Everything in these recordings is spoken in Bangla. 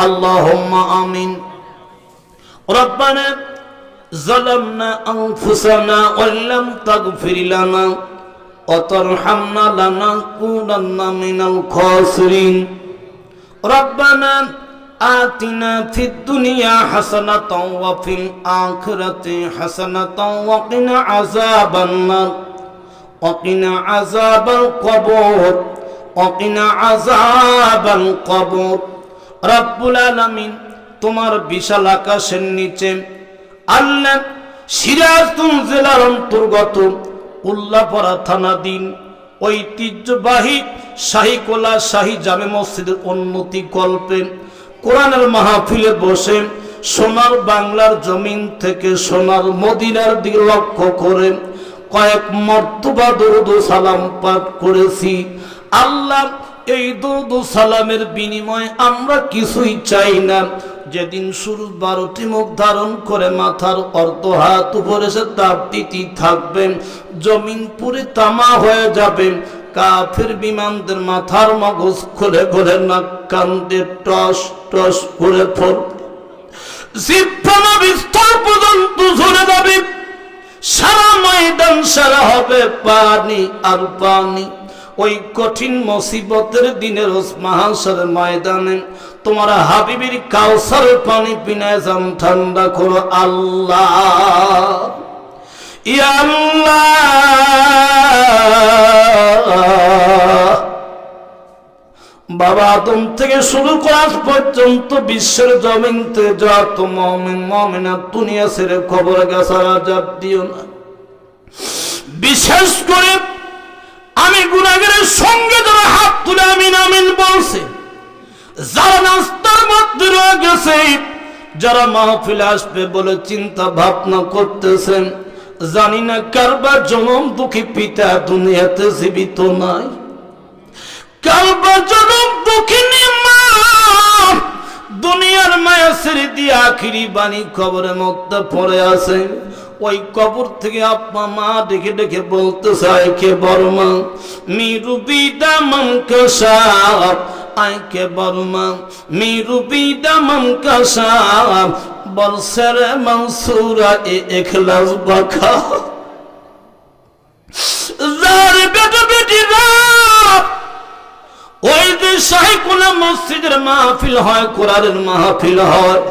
اللهم آمين. ربنا ظلمنا أنفسنا وإن لم تغفر لنا وترحمنا لنكونن من الخاسرين. ربنا آتنا في الدنيا حسنة وفي الآخرة حسنة وقنا عذاب النار وقنا عذاب القبور وقنا عذاب القبور. রব্বুল আলামিন, তোমার বিশাল আকাশের নিচে আল্লাহ সিরাজগঞ্জ জেলার অন্তর্গত উল্লাপাড়া থানাধীন ঐতিহ্যবাহী শাহীকোলা শাহী জামে মসজিদের উন্নতি কল্পে কোরআনের মাহফিলে বসে সোনার বাংলার জমিন থেকে সোনার মদিনার দিকে লক্ষ্য করে কয়েক মর্তবা দরুদ ও সালাম পাঠ করেছি। আল্লাহ, এই দরুদ ও সালামের বিনিময়ে আমরা কিছুই চাই না। যেদিন সূর্য 12টি মুখ ধারণ করে মাথার অর্ধ হাত উপরে সে তাপতিতি থাকবে, জমিন পুরে তামা হয়ে যাবে, কাফের বিমানদের মাথার মগজ খুলে খুলে নাক কান দিয়ে টস টস করে পড়বে, জিহ্বা বিস্তর পর্যন্ত ঝরে যাবে, সারা ময়দান সারা হবে পানি আর পানি। ওই কঠিন মুসিবতের দিনের মাহশরের ময়দানে তোমার হাবিবের কাউসারের পানি পিনায় জান ঠান্ডা করো আল্লাহ। ইয়া আল্লাহ, বাবা আদম থেকে শুরু করে আজ পর্যন্ত বিশ্বের জমিন থেকে যত মুমিন মুমিনাত দুনিয়া ছেড়ে কবরে গেছে, আযাব দিও না। বিশেষ করে আমি গুনাহগারের সঙ্গে যারা হাত তুলে আমিন আমিন বলছে, যারা নাস্তার মধ্যে রয়ে গেছে, যারা মাহফিলে আসবে বলে চিন্তা ভাবনা করতেছেন, জানি না কারবার জনম দুঃখী পিতা দুনিয়াতে জীবিত নাই, কারবার জনম দুঃখিনী মা দুনিয়ার মায়া ছেড়ে দিয়ে আখিরি বাণী কবরের মধ্যে পড়ে আছে। ওই কবর থেকে আপা মা ডেকে ডেকে বলতে চায়, কে বর্মা মিরু বিদা মমকাশাব, আয় কে বর্মা মিরু বিদা মমকাশাব, বলছে রে মনসুরা এ ইখলাস বাখা। যার বেটা বেটিরা ওই যে শাহীকোলা মসজিদের মাহফিল হয়, কোরআনের মাহফিল হয়,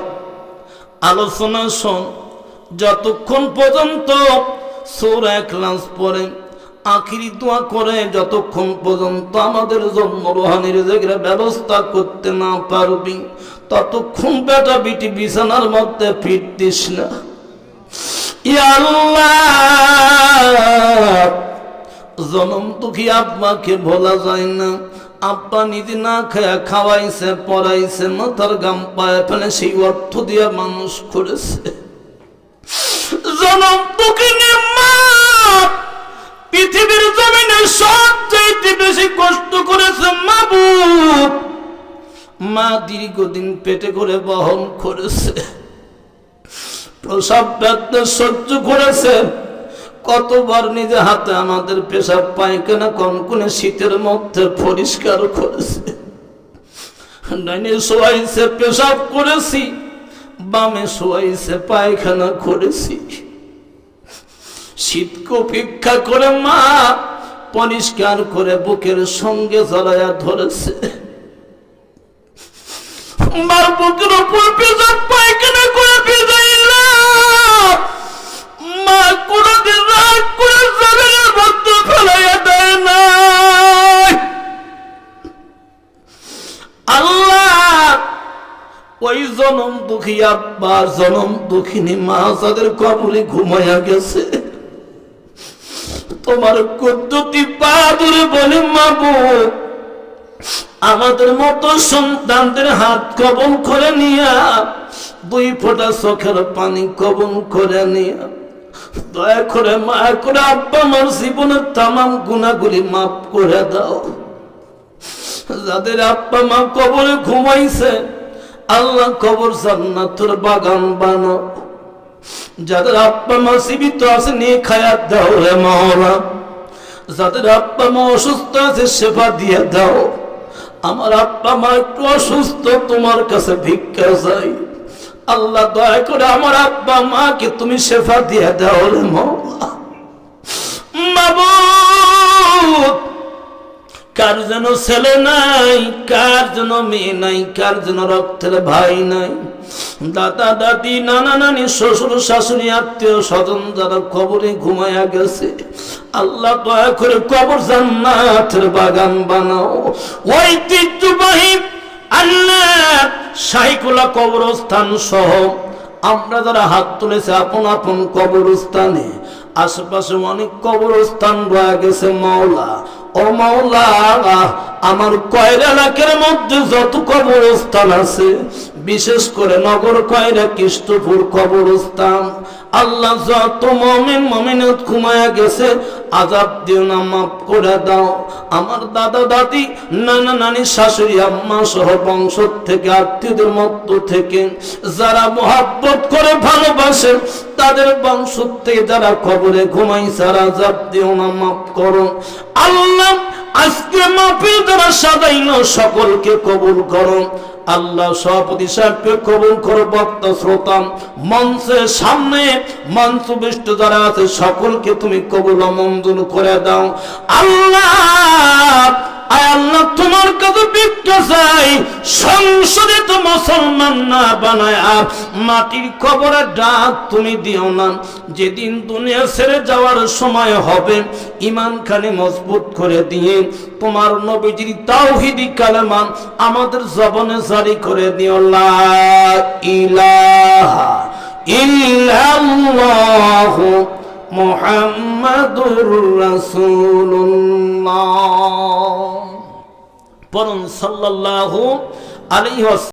আলোচনা শোন, যতক্ষণ পর্যন্ত সূরা ইখলাস পড়ে আখিরি দোয়া করে, যতক্ষণ পর্যন্ত আমাদের জন্য রুহানি রিজিকের ব্যবস্থা করতে না পারবি, ততক্ষণ বেটা বিটি বিছানার মধ্যে ফিরতিস না। ইয়া আল্লাহ, জনম দুঃখী আব্বাকে ভোলা যায় না। আব্বা নিজে না খায়া খাওয়াইছে, পড়াইছে, মাথার গাম পায়ে ফেলে সেই অর্থ দিয়ে মানুষ করেছে। জনম দুঃখিনী মা পৃথিবীর জমিনে সবচাইতে বেশি কষ্ট করেছে মাবুদ। মা দীর্ঘদিন পেটে করে বহন করেছে, প্রসব ব্যথা সহ্য করেছে, কতবার নিজে হাতে আমাদের পেশাব পায়খানা কনকনে শীতের মধ্যে পরিষ্কার করেছে। ডাইনে শোয়াইছে পেশাব করেছি, বামে শোয়াইছে পায়খানা করেছি। শীতকে উপেক্ষা করে মা পরিষ্কার করে বুকের সঙ্গে জড়াইয়া ধরেছে। মার বুকের উপর পেশাব পায়খানা করে ভিজাইলা মা কোনদিন রাগ করে জমিনের মধ্যে ফেলাইয়া দেয় না। আল্লাহ, ওই জনম দুঃখী আব্বা জনম দুঃখিনী মা যাদের কবরে ঘুমাইয়া গেছে, তোমার কুদরতি পা ধরে বলে মাবুদ, আমাদের মতো সন্তানদের হাত কবল করে নিয়া, দুই ফোঁটা চোখের পানি কবল করে নিয়া, দয়া করে মায়া করে আব্বা আমার জীবনের তামাম গুনাহগুলি মাফ করে দাও। যাদের আব্বা মা কবরে ঘুমাইছে, আল্লাহ কবর জান্নাতের বাগান বানাও। যাদের আব্বা মা জীবিত আছে নিয়ে খায়াত দাও রে মাওলা। যাদের আব্বা মা অসুস্থ আছে সেবা দিয়ে দাও। আমার আব্বা মা একটু অসুস্থ, তোমার কাছে ভিক্ষা চাই। আল্লাহ দয়া করে আমার আব্বা মাকে তুমি শেফা দিয়ে দাও রে মওলা। মাবুদ, কার যেন ছেলে নাই, কার যেন মেয়ে নাই, কার যেন রক্তের ভাই নাই, দাদা দাদি নানা নানি শ্বশুর শাশুড়ি আত্মীয় স্বজন যারা কবরে ঘুমায়া গেছে, আল্লাহ দয়া করে কবর জান্নাতের বাগান বানাও। ঐতিহ্যবাহী আল্লাহ শাইকুলা কবরস্থান সহ আমরা যারা হাত তুলেছে আপন আপন কবরস্থানে, আশেপাশে অনেক কবরস্থান রয়ে গেছে মাওলা। ও মাওলা, আমার কয়রা এলাকার মধ্যে যত কবরস্থান আছে, বিশেষ করে নগর কয়রা কৃষ্ণপুর কবরস্থান, আল্লাহ যত মুমিন মুমিনাত ঘুমায়া গেছে, আযাব দিও না, মাফ করে দাও। আমার দাদা দাদি নানা নানি শাশুড়ি আম্মা সহ বংশ থেকে আত্মীয়দের মধ্য থেকে যারা মোহাব্বত করে ভালোবাসে, তাদের বংশ থেকে যারা কবরে ঘুমাই, সারা আযাব দিও না, মাফ করো আল্লাহ। আজকে মাহফিল যারা সাজাইলো সকলকে কবুল করো আল্লাহ। সভাপতি সাহেবকে কবুল করো, বক্তা শ্রোতা মঞ্চের সামনে মঞ্চবিষ্ট যারা আছে সকলকে তুমি কবুল ও মঞ্জুর করে দাও আল্লাহ। আয় আল্লাহ, তোমার কাছে ভিক্ষা চাই, সংশোধিত মুসলমান না বানায় মাটির কবরে ডাক তুমি দিও না। যেদিন দুনিয়া ছেড়ে যাওয়ার সময় হবে, ঈমান খানি মজবুত করে দিয়ে তোমার নবীজির তাওহীদি কালেমা আমাদের জবানে জারি করে দিও, লা ইলাহা ইল্লাল্লাহু মুহাম্মাদুর রাসূলুল্লাহ। পরম সাল্লাল্লাহু আলাইহি ওয়াসাল্লাম।